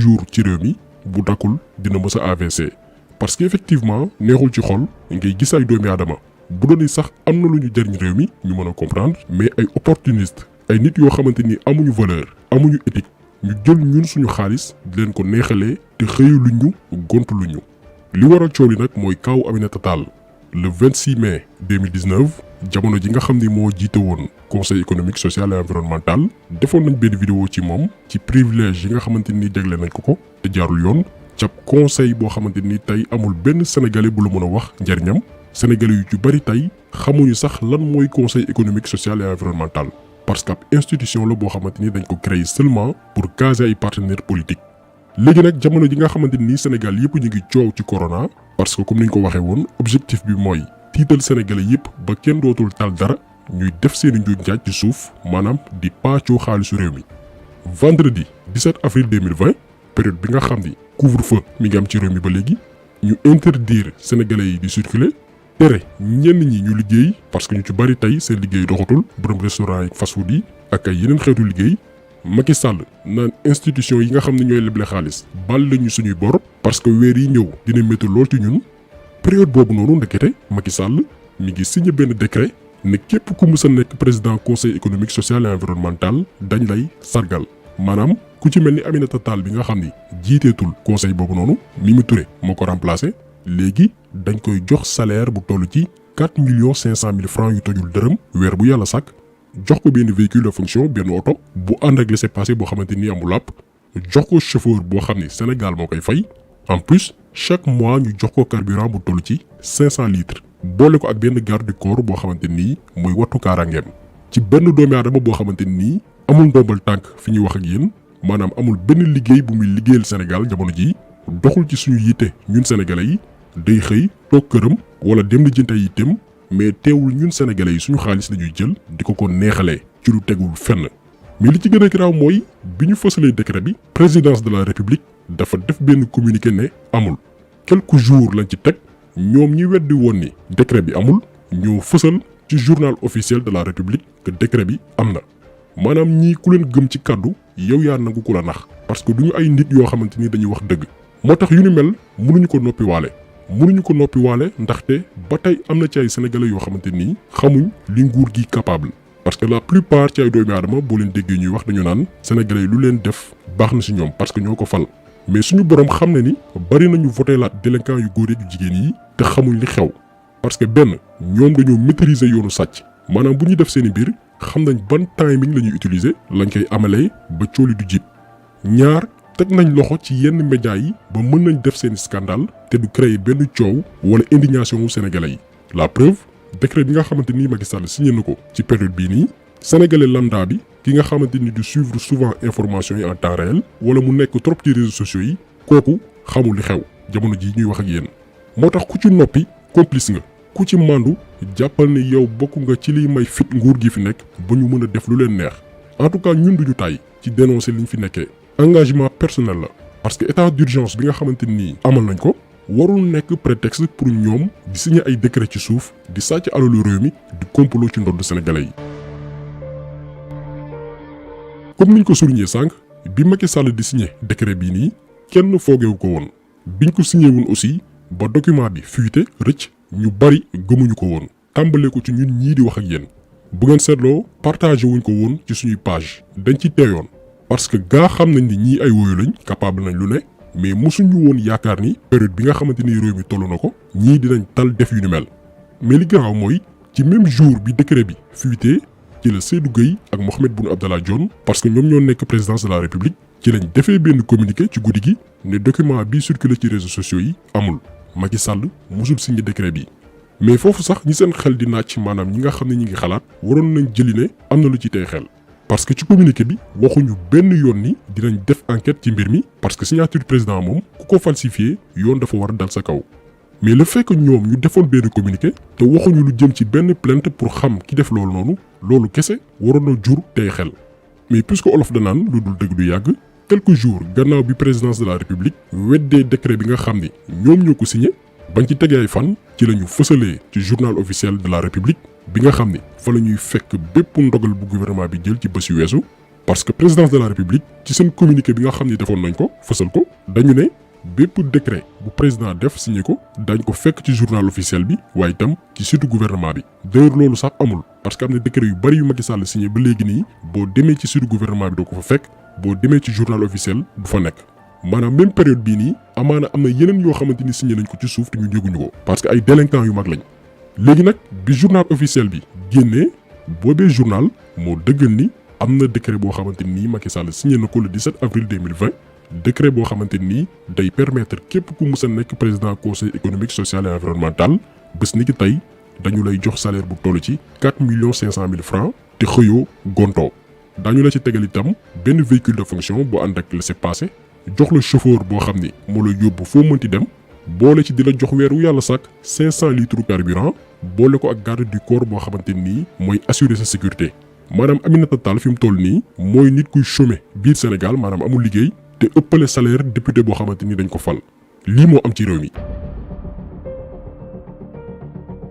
jour ci réew mi bu dakkul dina mës a AVC parce que effectivement neexul ci xol ngay gis ay doomi aadama bu doon sax am na lu ñu jëriñ réew mi ñu mën a comprendre mais ay opportuniste ay nit yoo xamante ni amuñu valeur amuñu éthique ñu jël ñun suñu xaalis di leen ko neexalee te xëyu lu ñu gontu lu ñu li waral coow li nag mooy kaw Aminata Tall le 26 mai 2019 jamono ji nga xam ni moo jiite woon conseil économique social et environnemental defoon nañ benn vidéo ci moom ci privilège yi nga xamante ni jagle nañ ko te jaarul yoon ca conseil boo xamante ni tey amul benn sénégalais bu la mën a wax njariñam sénégalais yu ci bari tey xamuñu sax lan mooy conseil économique social et environnemental parce que ab institution la boo xamante ni dañ ko créer seulement pour caser ay partenaires politiques. léegi nag jamono ji nga xamante ni Sénégal yëpp ñu ngi coow ci corona parce que comme ni ñu ko waxee woon objectif bi mooy tiital sénégalais yëpp ba kenn dootul tal dara ñuy def seeni njuuj njaaj ci suuf maanaam di paccoo xaalisu réew mi. vendredi 17 avril 2020 période bi nga xam ni couvre-feu mi ngi am ci réew mi ba léegi ñu interdire sénégalais yi di circuler tere ñenn ñi ñu liggéey parce que ñu ci bari tey seen liggéey doxatul borom restaurant yi fast food yi ak ay yeneen xeetu liggéey. Macky Sall naan institution yi nga xam ne ñooy leble xaalis bal lañu suñuy bor parce que weer yi ñëw dina métti lool ci ñun période boobu noonu ndekete Macky Sall mi ngi signé benn décret ne képp ku mus a nekk président conseil économique social et environnemental dañ lay sargal maanaam ku ci mel ni Aminata Tall bi nga xam ni jiiteetul conseil boobu noonu Mimi Touré moo ko remplacé léegi dañ koy jox salaire bu toll ci 4 500 000 francs yu tojul dërëm weer bu yàlla sàkk. jox ko benn véhicule de fonction benn oto bu ànd ak laissez-passer boo xamante ni amul àpp jox ko chauffeur boo xam ni Sénégal moo koy fay en plus chaque mois ñu jox ko carburant bu toll ci 500 litres boole ko ak benn garde du corps boo xamante ni muy wattu kaaraangeem ci benn doomi aadama boo xamante ni amul ndombal tànk fi ñuy wax ak yéen maanaam amul benn liggéey bu muy liggéeyal Sénégal jamono ji doxul ci suñu yitte ñun sénégalais yi day xëy toog këram wala dem di jënte yitteem mais teewul ñun sénégalais yi suñu xaalis lañuy jël di ko neexalee ci lu tegul fenn mais li ci gën a garaaw mooy bi ñu fësalee décret bi présidence de la république dafa def benn communiqué ne amul quelques jours lañ ci teg ñoom ñi weddi woon ni décret bi amul ñoo fësal ci journal officiel de la république que décret bi am na maanaam ñii ku leen gëm ci kàddu yow yaa nangu ku la nax parce que duñu ay nit yoo xamante ni dañuy wax dëgg moo tax yu ni mel mënuñu ko noppi waale ndaxte ba tey am na ci ay sénégalais yoo xamante ni xamuñ li nguur gi capable parce que la plupart ci ay doomi aadama boo leen déggee ñuy wax dañu naan sénégalais yi lu leen def baax na si ñoom parce que ñoo ko fal mais suñu borom xam ne ni bari nañu voté la délinquant yu góor yu jigéen yi te xamuñ li xew parce que benn ñoom dañoo maîtriser yoonu sàcc maanaam bu ñuy def seen i mbir xam nañ ban timing la ñuy utiliser lañ koy amalee ba cooli du jib ñaar teg nañ loxo ci yenn médias yi ba mën nañ def seen scandale te du créer benn coow wala indignation wu sénégalais yi la preuve décret bi nga xamante ni Macky Sall signé na ko ci période bii nii sénégalais lambda bi ki nga xamante ni du suivre souvent information yi en temps réel wala mu nekk trop ci réseaux sociaux yi kooku xamul li xew jamono ji ñuy wax ak yéen moo tax ku ci noppi complice nga ku ci mandu jàppal ne yow bokk nga ci liy may fit nguur gi fi nekk ba ñu mën a def lu leen neex en tout cas ñun duñu tàyyi ci dénoncer liñ fi nekkee engagement personnel la parce que état d'urgence bi nga xamante ni amal nañ ko warul nekk prétexte pour ñoom di signer ay décret ci suuf di sàcc alalu réew mi di complot ci ndodd sénégalais yi. comme niñ ko souligné sànq bi Macky Sall di signer décret bii nii kenn foogeewu ko woon biñ ko signé woon aussi ba document bi fuité rëcc ñu bari gëmuñu ko woon tàmbalee ko ci ñun ñii di wax ak yéen bu ngeen seetloo partagé wuñ ko woon ci suñuy page dañ ci teeyoon. parce que gaa xam nañ ni ñii ay woyu lañ capable nañ lu ne mais mosuñu woon yaakaar ni période bi nga xamante ni réew mi toll na ko ñii dinañ tal def yu ni mel mais li garaaw mooy ci même jour bi décret bi fuité ci la Seydou Gueye ak Mahammed Boun Abdallah Dionne parce que ñoom ñoo nekk présidence de la république ci lañ defee benn communiqué ci guddi gi ne document bi circulé ci réseaux sociaux yi amul Macky Sall mosul signé décret bi mais foofu sax ñi seen xel di naaj maanaam ñi nga xam ne ñi ngi xalaat waroon nañ jëli ne am na lu ci tey xel parce que ci communiqué bi waxuñu benn yoon ni dinañ def enquête ci mbir mi parce que signature président moom ku ko falsifié yoon dafa war a dal sa kaw mais le fait que ñoom ñu defoon benn communiqué te waxuñu lu jëm ci benn plainte pour xam ki def loolu noonu loolu kese waroon na jur tey xel mais puisque olof danaan lu dul dëgg du yàgg quelques jours gannaaw bi présidence de la république weddee décret bi nga xam ni ñoom ñoo ko signé bañ ci tegee ay fan ci la ñu fësalee ci journal officiel de la république bi nga xam ni fa la ñuy fekk bépp ndogal bu gouvernement bi jël ci bés yu weesu parce que présidence de la république ci seen communiqué bi nga xam ni defoon nañ ko fësal ko dañu ne bépp décret bu président def signé ko dañ ko fekk ci journal officiel bi waaye itam ci site gouvernement bi d'ailleurs loolu sax amul parce que am na décret yu bari yu Macky Sall signé ba léegi nii boo demee ci site gouvernement bi doo ko fa fekk boo demee ci journal officiel du fa nekk maanaam même période bii nii amaana am na yeneen yoo xamante ni signé nañ ko ci suuf te ñu yëguñu ko parce que ay délinquants yu mag lañ léegi nag bi journal officiel bi génnee boobee journal moo dëggal ni am na décret boo xamante ni Macky Sall signé na ko le 17 avril 2020 décret boo xamante ni day permettre képp ku mus a nekk président conseil économique social et environnemental bés ni ki tey dañu lay jox salaire bu toll ci 4,5 francs te xëyoo gontoo dañu la ci tegal itam benn véhicule de fonction boo ànd ak laissez-passer jox la chauffeur boo xam ni moo la yóbbu foo mënti dem boole ci di la jox weer wu yàlla sàkk 500 litres carburant boole ko ak garde du corps boo xamante nii mooy assurer sa sécurité maanaam Aminata Tall fi mu toll nii mooy nit kuy chômer biir Sénégal maanaam amul liggéey te ëppale salaire député boo xamante ni dañ ko fal lii moo am ci réew mi.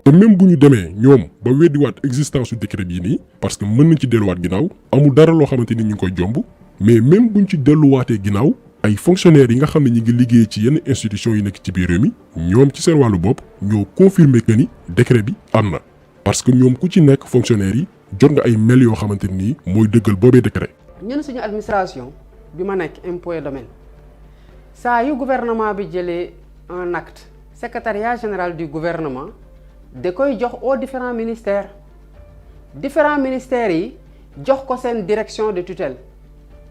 te même bu ñu demee ñoom ba weddiwaat existence su décret bii nii parce que mën nañ ci delluwaat ginnaaw amul dara loo xamante ni ñu ngi koy jomb mais même buñ ci delluwaatee ginnaaw ay fonctionnaires yi nga xam ne ñi ngi liggéey ci yenn institutions yi nekk ci biir réew mi ñoom ci seen wàllu bopp ñoo confirmer que ni décret bi am na parce que ñoom ku ci nekk fonctionnaires yi jot nga ay mail yoo xamante ni mooy dëggal boobee décret. ñun suñu administration bi ma nekk impôt et domaine saa yu gouvernement bi jëlee un acte secrétariat général du gouvernement da koy jox aux différents ministères yi jox ko seen direction de tutelle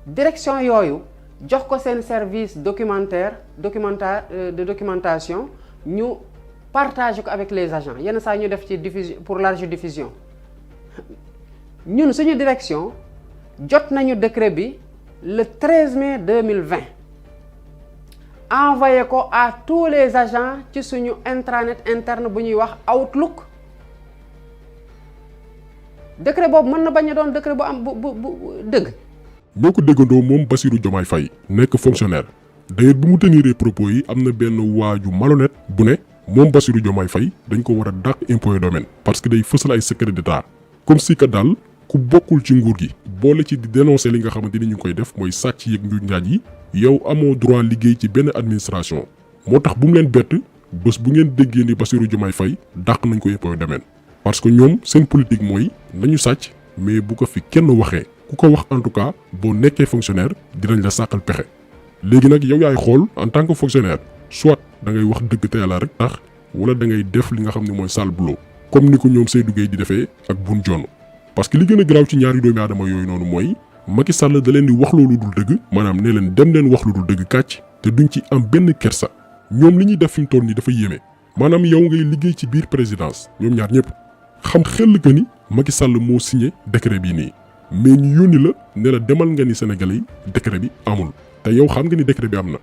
direction yooyu jox ko seen service de documentation ñu partage ko avec les agents yenn saa ñu def ci diffusion pour large diffusion ñun suñu direction jot nañu décret bi le 13 mai 2020 envoyé ko à tous les agents ci suñu intranet interne bu ñuy wax Outlook décret boobu mën na bañ a doon décret bu am bu dëgg. ñoo ko déggandoo moom Bassirou Diomaye Faye nekk fonctionnaire d'ailleurs bi mu teniree propos yi am na benn waaju malhonnête bu ne moom Bassirou Diomaye Faye dañ ko war a dàq impôt et domaine parce que day fësal ay secret d'état comme si que daal ku bokkul ci nguur gi boole ci di dénoncer li nga xamante ni ñu ngi koy def mooy sàcc yeeg njuuj njaaj yi yow amoo droit liggéey ci benn administration moo tax bu mu leen bett bés bu ngeen déggee ni Bassirou Diomaye Faye dàq nañ ko impôt et domaine parce que ñoom seen politique mooy nañu sàcc mais bu ko fi kenn waxee ku ko wax en tout cas boo nekkee fonctionnaire dinañ la sàkkal pexe léegi nag yow yaay xool en tant que fonctionnaire soit da ngay wax dëgg te yàlla rek tax wala da ngay def li nga xam ne mooy sale boulot comme ni ko ñoom Seydou Gueye di defee ak Boun Dionne parce que li gën a garaaw ci ñaari doomi aadama yooyu noonu mooy Macky Sall da leen di wax loolu dul dëgg maanaam ne leen dem leen wax lu dul dëgg kàcc te duñ ci am benn kersa ñoom li ñuy def fi mu toll nii dafa yéeme maanaam yow ngay liggéey ci biir présidence ñoom ñaar ñëpp xam xel que ni Macky Sall moo signé décret bii nii mais ñu yónni la ne la demal nga ni Sénégalais yi décret bi amul te yow xam nga ni décret bi am na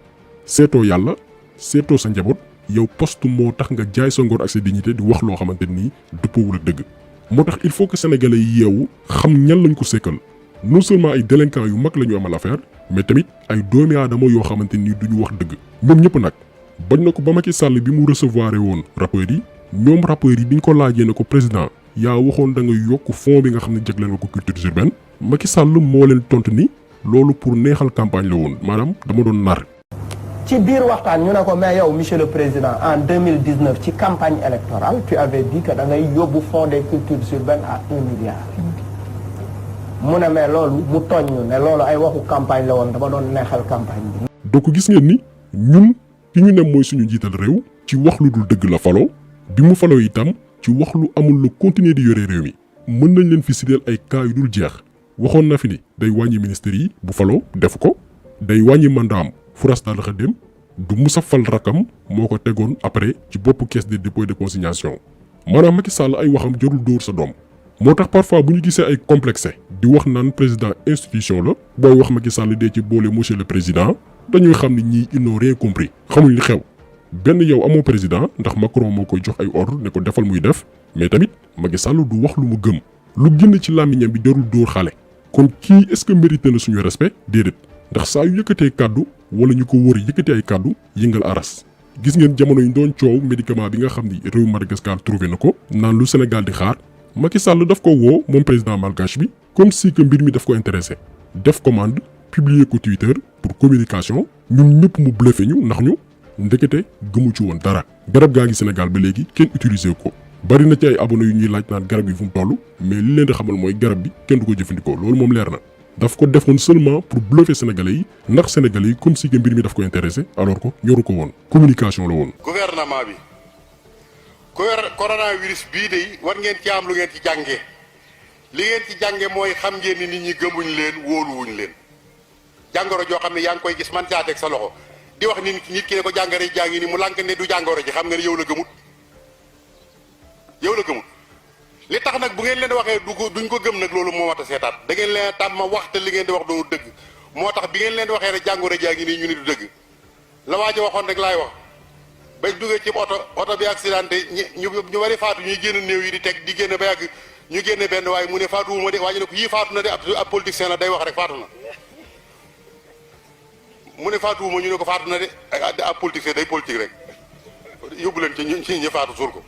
seetoo yàlla seetoo sa njaboot yow poste moo tax nga jaay sa ngor ak sa dignité di wax loo xamante nii dëppoowul ak dëgg moo tax il faut que sénégalais yi yeewu xam ñan lañ ko sekkal non seulement ay délinquants yu mag la ñu amal affaire mais tamit ay doomi aadama yoo xamante ni duñu wax dëgg ñoom ñëpp nag bañ na ko ba Macky Sall bi mu recevoir woon rappeurs yi ñoom rappeurs yi biñ ko laajee ne ko président yaa waxoon da nga yokk fond bi nga xam ne jagleel nga ko culture urbaine Macky Sall moo leen tontu ni loolu pour neexal campagne la woon maanaam dama doon nar. ci biir waxtaan ñu ne ko mais yow monsieur le président en 2019 ci campagne électorale tu avais dit que da ngay yóbbu fonds des cultures urbaines à 1 milliard. mu ne mais loolu mu tooñ ñu ne loolu ay waxu campagne la woon dama doon neexal campagne bi. donc gis ngeen ni ñun ki ñu ne mooy suñu njiital réew ci wax lu dul dëgg la faloo bi mu faloo itam ci wax lu amul la continuer di yore réew mi mën nañ leen fi sideel ay cas yu dul jeex waxoon na fi ni day wàññi ministère yi bu faloo def ko day wàññi mandaam Fouras Tall Xadem du musa fal rakam moo ko tegoon après ci bopp caisse de dépôt et de consignation maanaam Macky Sall ay waxam jarul dóor sa doom moo tax parfois bu ñu gisee ay complexé di wax naan président institution la booy wax Macky Sall dee ci boole monsieur le président dañuy xam ni ñii ils n'ont rien compris xamuñ li xew benn yow amoo président ndax Macron moo koy jox ay ordre ne ko defal muy def mais tamit Macky Sall du wax lu mu gëm lu génn ci làmmiñam bi jarul dóor xale kon kii est-ce que mérité na suñu respect déedéet ndax saa yu yëkkatee kàddu wala ñu ko wër yëkkatee ay kàddu yëngal aras gis ngeen jamono yi doon coow médicament bi nga xam ni réew Madagascar trouvé na ko naan lu Sénégal di xaar Macky Sall daf ko woo moom président malgache bi comme si que mbir mi daf ko intéressé def commande publier ko Twitter pour communication ñun ñëpp mu bluffé ñu ndax ñu ndekete gëmu ci woon dara. garab gaa ngi Sénégal ba léegi kenn utiliser ko bari na ci ay abonné yu ñuy laaj naan garab yi fu mu toll mais li leen di xamal mooy garab bi kenn du ko jëfandikoo loolu moom leer na. daf ko defoon seulement pour bluffer sénégalais yi ndax sénégalais yi comme si que mbir mi daf ko intéressé alors que ñoru ko woon communication la woon. gouvernement bi coronavirus bii de war ngeen ci am lu ngeen ci jàngee li ngeen ci jàngee mooy xam ngeen ni nit ñi gëmuñ leen wóoluwuñ leen jàngoro joo xam ne yaa ngi koy gis man caa teg sa loxo di wax ni nit ki ne ko jàngoro yi jàngi ni mu lànk ne du jàngoro ji xam nga ne yow la gëmut li tax nag bu ngeen leen waxee duñ ko gëm nag loolu moo wat a seetaat da ngeen leen tàmm wax te li ngeen di wax doonu dëgg moo tax bi ngeen leen waxee rek jàngoro jaa ngi nii ñu ni du dëgg la waa ji waxoon rek laay wax bañ duggee ci oto bi accidenté ñu bari faatu ñuy génn néew yi di teg di génn ba yàgg ñu génne benn waaye mu ne faatuwuma de waa ji ne ko yii faatu na de ab politicien la day wax rek faatu na mu ne faatuwuma ñu ne ko faatu na de ab politicien day politique rek yóbbu leen ci ñi faatu suul ko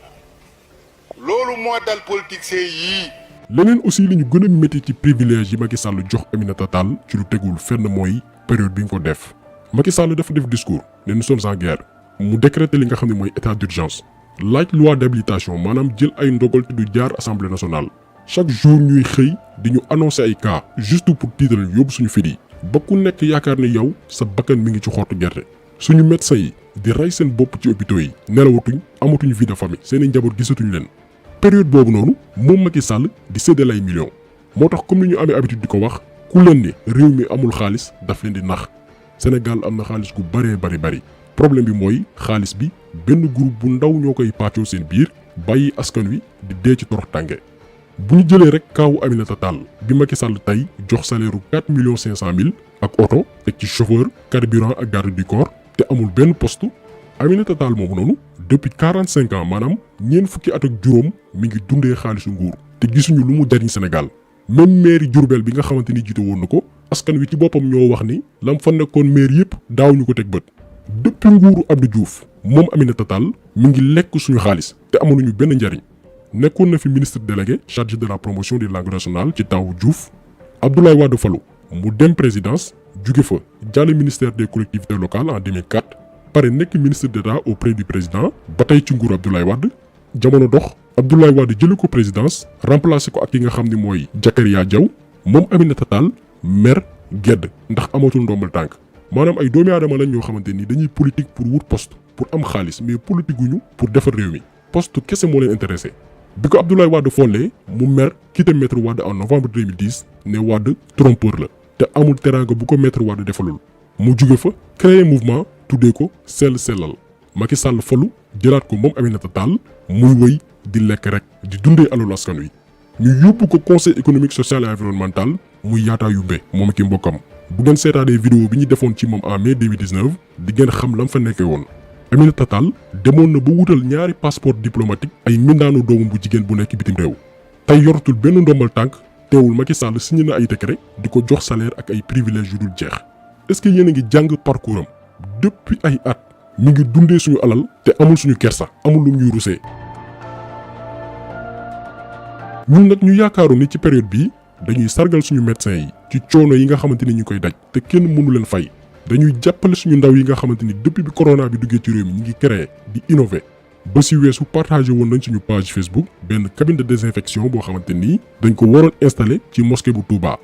loolu moo dal politiciens yii. leneen aussi li ñu gën a métti ci privilège yi Macky Sall jox Aminata Tall ci lu tegul fenn mooy période bi ñu ko def Macky Sall dafa def discours ne nous sommes en guerre mu décréter li nga xam ne mooy état d'urgence laaj loi d'habilitation maanaam jël ay ndogal te du jaar assemblée nationale chaque jour ñuy xëy di ñu annoncer ay cas juste pour tiital yóbbu suñu fit yi ba ku nekk yaakaar ne yow sa bakkan mi ngi ci xottu gerte suñu médecins yi di rey seen bopp ci hôpitaux yi nelawatuñ amatuñ vie de famille seen i njaboot gisatuñ leen. période boobu noonu moom Macky Sall di séddale ay millions moo tax comme ni ñu amee habitude di ko wax ku leen ni réew mi amul xaalis daf leen di nax Sénégal am na xaalis gu bari problème bi mooy xaalis bi benn groupe bu ndaw ñoo koy pàccoo seen biir bàyyi askan wi di dee ci torox tànge bu ñu jëlee rek kaawu Aminata Tall bi Macky Sall tey jox salaire u 4,5 millions ak oto teg ci chauffeur carburant ak garde du corps te amul benn poste Aminata Tall moomu noonu depuis 45 ans maanaam ñeent fukki at ak juróom mi ngi dundee xaalisu nguur te gisuñu lu mu jariñ Sénégal même maire Diourbel bi nga xamante ni jiite woon na ko askan wi ci boppam ñoo wax ni lam fa nekkoon maire yëpp daaw ñu ko teg bët. depuis nguuru Abdou Diouf moom Aminata Tall mi ngi lekk suñu xaalis te amuñu benn njariñ nekkoon na fi ministre délégué chargé de la promotion des langues nationales ci temps wu Diouf Abdoulaye Wade falu mu dem présidence jóge fa jàll ministère des collectivités locales en 2004. pare nekk ministre d'État auprès du président ba tey ci nguur Abdoulaye Wade jamono dox Abdoulaye Wade jëlee ko présidence remplacé ko ak ki nga xam ni mooy Zakaria Diaw moom Aminata Tall mer gedd ndax amatul ndombal tànk maanaam ay doomi aadama lañ ñoo xamante ni dañuy politique pour wut poste pour am xaalis mais politique guñu pour defar réew mi poste kese moo leen intéressé bi ko Abdoulaye Wade follee mu mer quitté maître Wade en novembre 2010 ne Wade trompeur la te amul teraanga bu ko maître Wade defalul mu jóge fa créer mouvement tuddee ko sellal Macky Sall falu jëlaat ko moom Aminata Tall muy wëy di lekk rek di dundee alalu askan wi ñu yóbbu ko conseil économique social et environnemental muy yaataa yumbe moom ki mbokkam bu ngeen seetaanee vidéo bi ñu defoon ci moom en mai 2019 di ngeen xam lam fa nekkee woon Aminata Tall demoon na ba wutal ñaari passeport diplomatique ay mbindaanu doomu bu jigéen bu nekk bitim réew tey yoratul benn ndombal tànk teewul Macky Sall signé na ay décret di ko jox salaire ak ay privilèges yu dul jeex est-ce que yéen a ngi jàng parcours am depuis ay at mi ngi dundee suñu alal te amul suñu kersa amul lu ñuy rusee ñun nag ñu yaakaaroon ni ci période bii dañuy sargal suñu médecins yi ci coono yi nga xamante ni ñu koy daj te kenn mënu leen fay dañuy jàppale suñu ndaw yi nga xamante ni depuis bi corona bi duggee ci réew mi ñu ngi créer di innover ba si weesu partagé woon nañ suñu page Facebook benn cabine de désinfection boo xamante ni dañ ko waroon installé ci mosquée bu Touba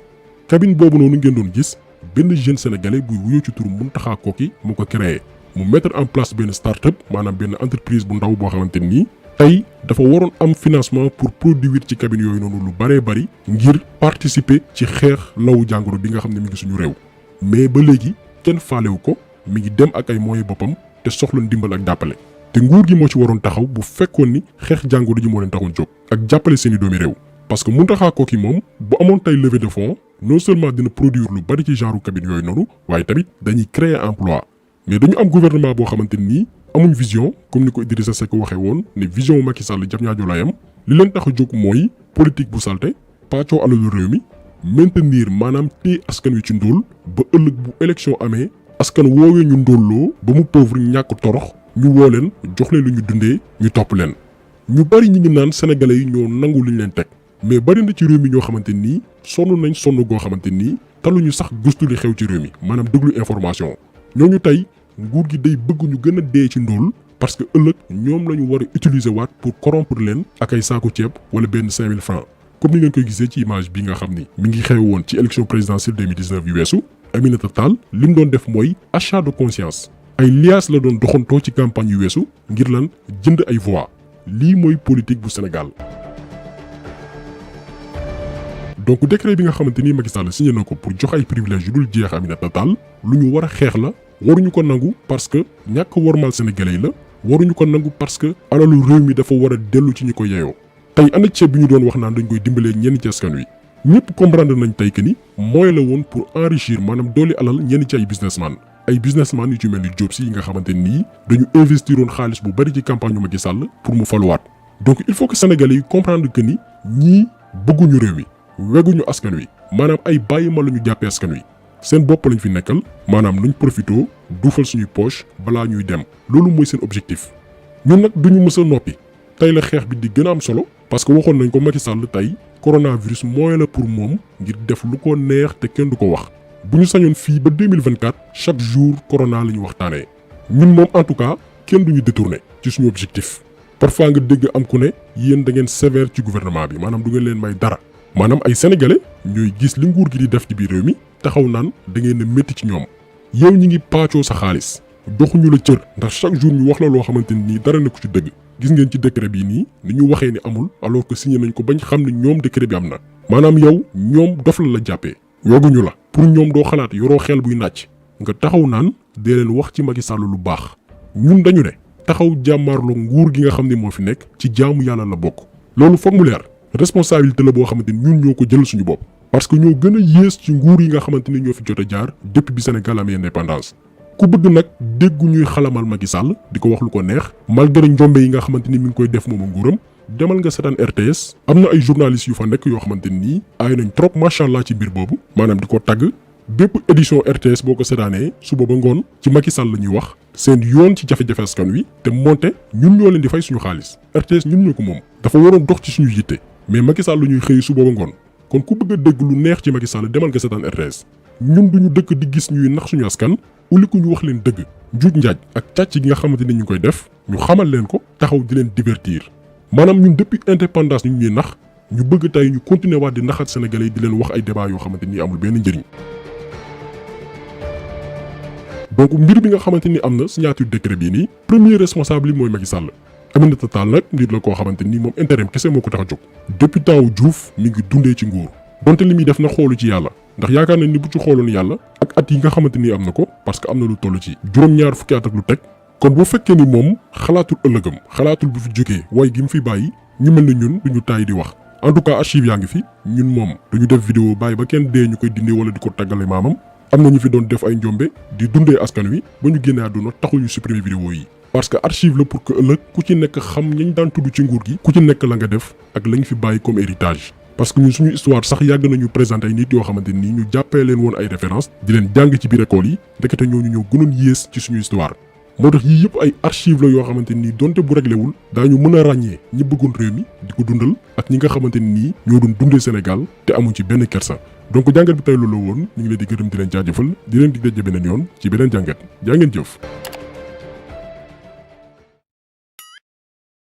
cabine boobu noonu ngeen doon gis benn jeune sénégalais buy wuyoo ci turu Mountakha Koki moo ko créé mu mettre en place benn start-up maanaam benn entreprise bu ndaw boo xamante ni tey dafa waroon am financement pour produire ci cabine yooyu noonu lu bëree bëri ngir participer ci xeex lawu jàngoro bi nga xam ne mi ngi suñu réew mais ba léegi kenn faalewu ko mi ngi dem ak ay moyens boppam te soxla ndimbal ak jàppale te nguur gi moo ci waroon taxaw bu fekkoon ni xeex jàngoro ji moo leen taxoon jóg ak jàppale seeni doomi réew parce que Mountakha Koki moom bu amoon tey levée de fonds non seulement dina produire lu bari ci genre cabine yooyu noonu waaye tamit dañuy créer emploi mais dañu am gouvernement boo xamante ni amuñ vision comme ni ko Idrissa Seck waxee woon ne vision Macky Sall jam ñaajo layam li leen tax a jóg mooy politique bu salte pàccoo alalu réew mi maintenir maanaam téye askan wi ci ndóol ba ëllëg bu élection amee askan woowee ñu ndóolloo ba mu pauvre ñàkk torox ñu woo leen jox leen lu ñu dundee ñu topp leen ñu bari ñi ngi naan sénégalais yi ñoo nangu liñ leen teg mais bari na ci réew mi ñoo xamante nii sonn nañ sonn goo xamante nii taluñu sax gëstu li xew ci réew mi maanaam déglu information ñooñu tey nguur gi day bëgg ñu gën a dee ci ndóol parce que ëllëg ñoom la ñu war a utiliser waat pour corrompre leen ak ay saaku ceeb wala benn 5000 francs comme ni ngeen koy gisee ci image bi nga xam ni mi ngi xew woon ci élection présidentielle 2019 yu weesu Aminata Tall li mu doon def mooy achat de conscience ay liaas la doon doxantoo ci campagne yu weesu ngir lan jënd ay voix lii mooy politique bu Sénégal. donc décret bi nga xamante ni Macky Sall signé na ko pour jox ay privilèges yu dul jeex Aminata Tall lu ñu war a xeex la waruñu ko nangu parce que ñàkk wormal sénégalais yi la waruñu ko nangu parce que alalu réew mi dafa war a dellu ci ñi ko yeyoo. tey ana ceeb bi ñu doon wax naan dañ koy dimbalee ñenn ci askan wi ñëpp comprendre nañ tey que ni mooy la woon pour enrichir maanaam dooli alal ñenn ci ay businessman yu ci mel ni Diop si yi nga xamante nii dañu investiroon xaalis bu bari ci campagne yu Macky Sall pour mu faluwaat. donc il faut que sénégalais yi comprendre que ni ñii bëgguñu réew mi weguñu askan wi maanaam ay bàyyi ma la ñu jàppee askan wi seen bopp lañ fi nekkal maanaam nuñ profitoo duufal suñuy poche balaa ñuy dem loolu mooy seen objectif. ñun nag duñu mës a noppi tey la xeex bi di gën a am solo parce que waxoon nañ ko Macky Sall tey coronavirus mooy la pour moom ngir def lu ko neex te kenn du ko wax bu ñu sañoon fii ba 2024 chaque jour corona la ñu waxtaanee ñun moom en tout cas kenn duñu détourné ci suñu objectif. parfois nga dégg am ku ne yéen da ngeen sévère ci gouvernement bi maanaam du ngeen leen may dara maanaam ay sénégalais ñooy gis li nguur gi di def ci biir réew mi taxaw naan da ngeen a métti ci ñoom yow ñi ngi paacoo sa xaalis doxuñu la cër ndax chaque jour ñu wax la loo xamante ni dara nekku ci dëgg. gis ngeen ci décret bii nii ni ñu waxee ni amul alors que signé nañ ko bañ xam ne ñoom décret bi am na maanaam yow ñoom dof la jàppee yoguñu la pour ñoom doo xalaat yoroo xel buy nàcc nga taxaw naan dee leen wax ci Macky Sall lu baax ñun dañu ne taxaw jàmmaarloo nguur gi nga xam ne moo fi nekk ci jaamu yàlla la bokk loolu foog mu leer responsabilité la boo xamante ni ñun ñoo ko jël suñu bopp parce que ñoo gën a yées ci nguur yi nga xamante ni ñoo fi jot a jaar depuis bi Sénégal amee indépendance ku bëgg nag déggu ñuy xalamal Macky Sall di ko wax lu ko neex malgré njombe yi nga xamante ni mi ngi koy def moom a nguuram demal nga seetaan RTS am na ay journalistes yu fa nekk yoo xamante ni ay nañ trop macha allah ci mbir boobu maanaam di ko tagg bépp édition RTS boo ko seetaanee suba ba ngoon ci Macky Sall la ñuy wax seen yoon ci jafe-jafe askan wi te monte ñun ñoo leen di fay suñu xaalis RTS ñun ñoo ko moom dafa waroon dox ci suñu yitte mais Macky Sall la ñuy xëy suba ba ngoon kon ku bëgg a dégg lu neex ci Macky Sall demal nga seetaan RTS ñun duñu dëkk di gis ñuy nax suñu askan uli ku ñu wax leen dëgg njuuj njaaj ak càcc gi nga xamante ni ñu koy def ñu xamal leen ko taxaw di leen divertir maanaam ñun depuis indépendance ñu ñuy nax ñu bëgg tey ñu continuer waat di naxat sénégalais yi di leen wax ay débat yoo xamante ni amul benn njëriñ. donc mbir bi nga xamante ni am na signature décret bii nii premier responsable yi mooy Macky Sall Aminata Tall nag nit la koo xamante ni moom intérêt kese moo ko tax a jóg depuis temps wu Diouf mi ngi dundee ci nguur donte li muy def na xoolu ci yàlla ndax yaakaar nañ ni bu ci xooloon yàlla ak at yi nga xamante ni am na ko parce que am na lu toll ci juróom-ñaar fukki at ak lu teg kon bu fekkee ni moom xalaatul ëllëgam xalaatul bu fi jógee way gi mu fi bàyyi ñu mel ni ñun duñu taay di wax en tout cas archive yaa ngi fi ñun moom duñu def vidéo bàyyi ba kenn dee ñu koy dindi wala di ko tàggale maamam am na ñu fi doon def ay njombe di dundee askan wi ba ñu génnee àdduna taxul ñu supprimer vidéo yi parce que archive la pour que ëllëg ku ci nekk xam ñañ daan tudd ci nguur gi ku ci nekk la nga def ak lañ fi bàyyi comme héritage parce que ñun suñu histoire sax yàgg nañu présenté ay nit yoo xamante ni ñu jàppee leen woon ay référence di leen jàng ci biir école yi ndekete ñooñu ñoo gënoon yées ci suñu histoire moo tax yii yëpp ay archive la yoo xamante ni donte bu réglé wul daañu mën a ràññee ñi bëggoon réew mi di ko dundal ak ñi nga xamante ni ñoo doon dundee Sénégal te amuñ ci benn kersa donc jàngat bi tey loolu la woon ñu ngi leen di gërëm di leen jaajëfal di leen di daje beneen yoon ci beneen jàngat jaa ngeen jëf